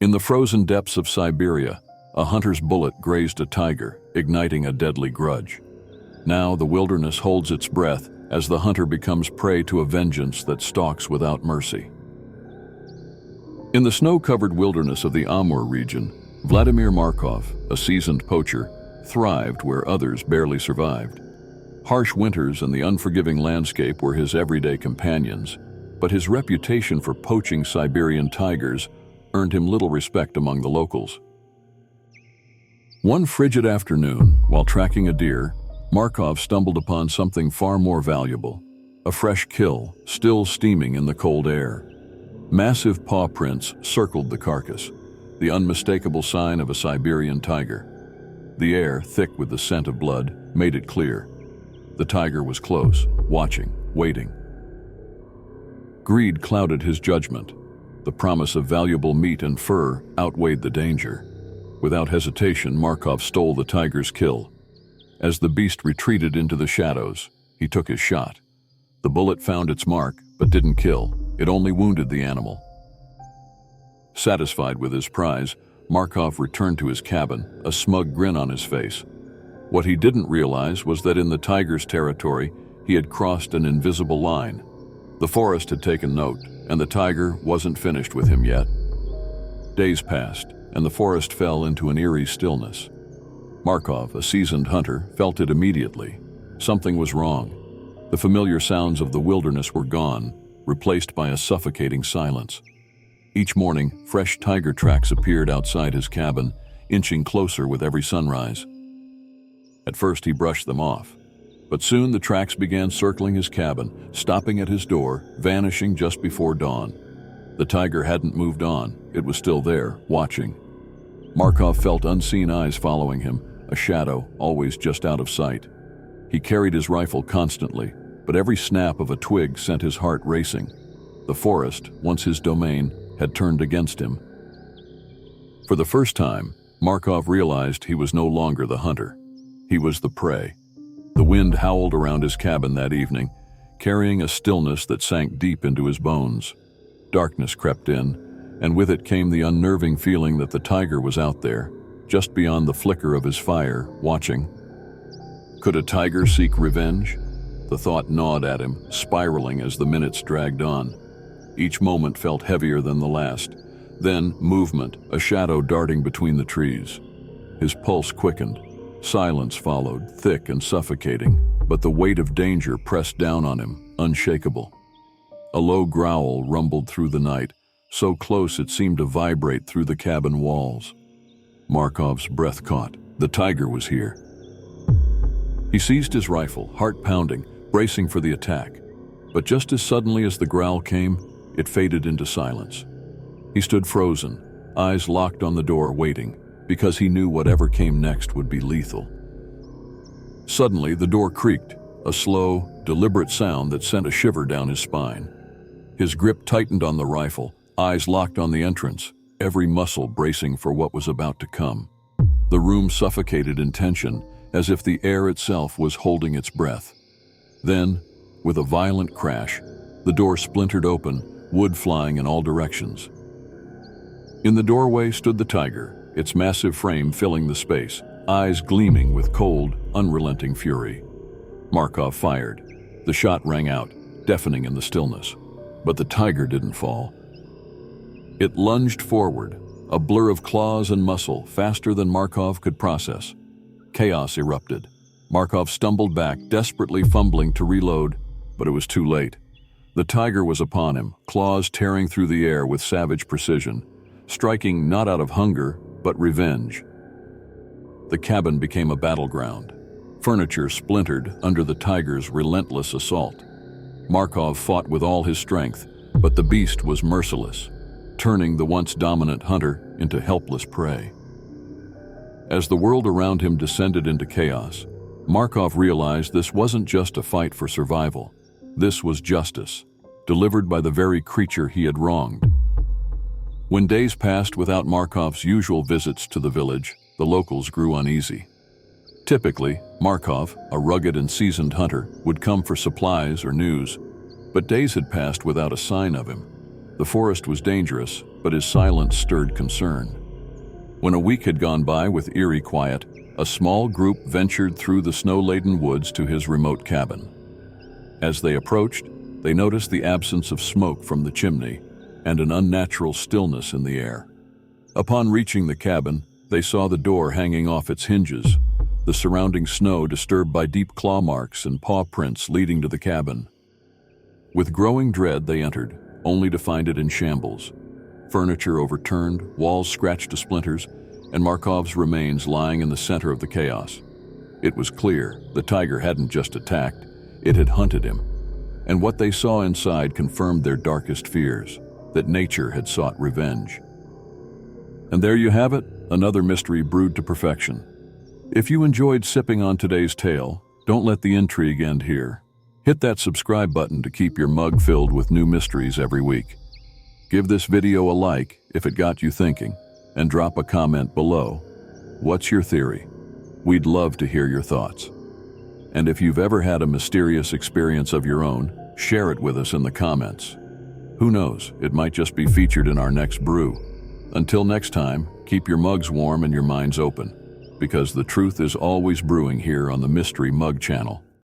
In the frozen depths of Siberia, a hunter's bullet grazed a tiger, igniting a deadly grudge. Now the wilderness holds its breath as the hunter becomes prey to a vengeance that stalks without mercy. In the snow-covered wilderness of the Amur region, Vladimir Markov, a seasoned poacher, thrived where others barely survived. Harsh winters and the unforgiving landscape were his everyday companions, but his reputation for poaching Siberian tigers earned him little respect among the locals. One frigid afternoon, while tracking a deer, Markov stumbled upon something far more valuable: a fresh kill, still steaming in the cold air. Massive paw prints circled the carcass, the unmistakable sign of a Siberian tiger. The air, thick with the scent of blood, made it clear. The tiger was close, watching, waiting. Greed clouded his judgment. The promise of valuable meat and fur outweighed the danger. Without hesitation, Markov stole the tiger's kill. As the beast retreated into the shadows, he took his shot. The bullet found its mark, but didn't kill. It only wounded the animal. Satisfied with his prize, Markov returned to his cabin, a smug grin on his face. What he didn't realize was that in the tiger's territory, he had crossed an invisible line. The forest had taken note, and the tiger wasn't finished with him yet. Days passed, and the forest fell into an eerie stillness. Markov, a seasoned hunter, felt it immediately. Something was wrong. The familiar sounds of the wilderness were gone, replaced by a suffocating silence. Each morning, fresh tiger tracks appeared outside his cabin, inching closer with every sunrise. At first, he brushed them off, but soon the tracks began circling his cabin, stopping at his door, vanishing just before dawn. The tiger hadn't moved on. It was still there, watching. Markov felt unseen eyes following him, a shadow, always just out of sight. He carried his rifle constantly, but every snap of a twig sent his heart racing. The forest, once his domain, had turned against him. For the first time, Markov realized he was no longer the hunter. He was the prey. The wind howled around his cabin that evening, carrying a stillness that sank deep into his bones. Darkness crept in, and with it came the unnerving feeling that the tiger was out there, just beyond the flicker of his fire, watching. Could a tiger seek revenge? The thought gnawed at him, spiraling as the minutes dragged on. Each moment felt heavier than the last. Then, movement, a shadow darting between the trees. His pulse quickened. Silence followed, thick and suffocating, but the weight of danger pressed down on him, unshakable. A low growl rumbled through the night, so close it seemed to vibrate through the cabin walls. Markov's breath caught. The tiger was here. He seized his rifle, heart pounding, bracing for the attack. But just as suddenly as the growl came, it faded into silence. He stood frozen, eyes locked on the door, waiting, because he knew whatever came next would be lethal. Suddenly, the door creaked, a slow, deliberate sound that sent a shiver down his spine. His grip tightened on the rifle, eyes locked on the entrance, every muscle bracing for what was about to come. The room suffocated in tension, as if the air itself was holding its breath. Then, with a violent crash, the door splintered open, wood flying in all directions. In the doorway stood the tiger, its massive frame filling the space, eyes gleaming with cold, unrelenting fury. Markov fired. The shot rang out, deafening in the stillness. But the tiger didn't fall. It lunged forward, a blur of claws and muscle, faster than Markov could process. Chaos erupted. Markov stumbled back, desperately fumbling to reload, but it was too late. The tiger was upon him, claws tearing through the air with savage precision, striking not out of hunger, but revenge. The cabin became a battleground. Furniture splintered under the tiger's relentless assault. Markov fought with all his strength, but the beast was merciless, turning the once dominant hunter into helpless prey. As the world around him descended into chaos, Markov realized this wasn't just a fight for survival. This was justice, delivered by the very creature he had wronged. When days passed without Markov's usual visits to the village, the locals grew uneasy. Typically, Markov, a rugged and seasoned hunter, would come for supplies or news, but days had passed without a sign of him. The forest was dangerous, but his silence stirred concern. When a week had gone by with eerie quiet, a small group ventured through the snow-laden woods to his remote cabin. As they approached, they noticed the absence of smoke from the chimney and an unnatural stillness in the air. Upon reaching the cabin, they saw the door hanging off its hinges, the surrounding snow disturbed by deep claw marks and paw prints leading to the cabin. With growing dread, they entered, only to find it in shambles. Furniture overturned, walls scratched to splinters, and Markov's remains lying in the center of the chaos. It was clear the tiger hadn't just attacked, it had hunted him. And what they saw inside confirmed their darkest fears, that nature had sought revenge. And there you have it, another mystery brewed to perfection. If you enjoyed sipping on today's tale, don't let the intrigue end here. Hit that subscribe button to keep your mug filled with new mysteries every week. Give this video a like if it got you thinking, and drop a comment below. What's your theory? We'd love to hear your thoughts. And if you've ever had a mysterious experience of your own, share it with us in the comments. Who knows, it might just be featured in our next brew. Until next time, keep your mugs warm and your minds open, because the truth is always brewing here on the Mystery Mug channel.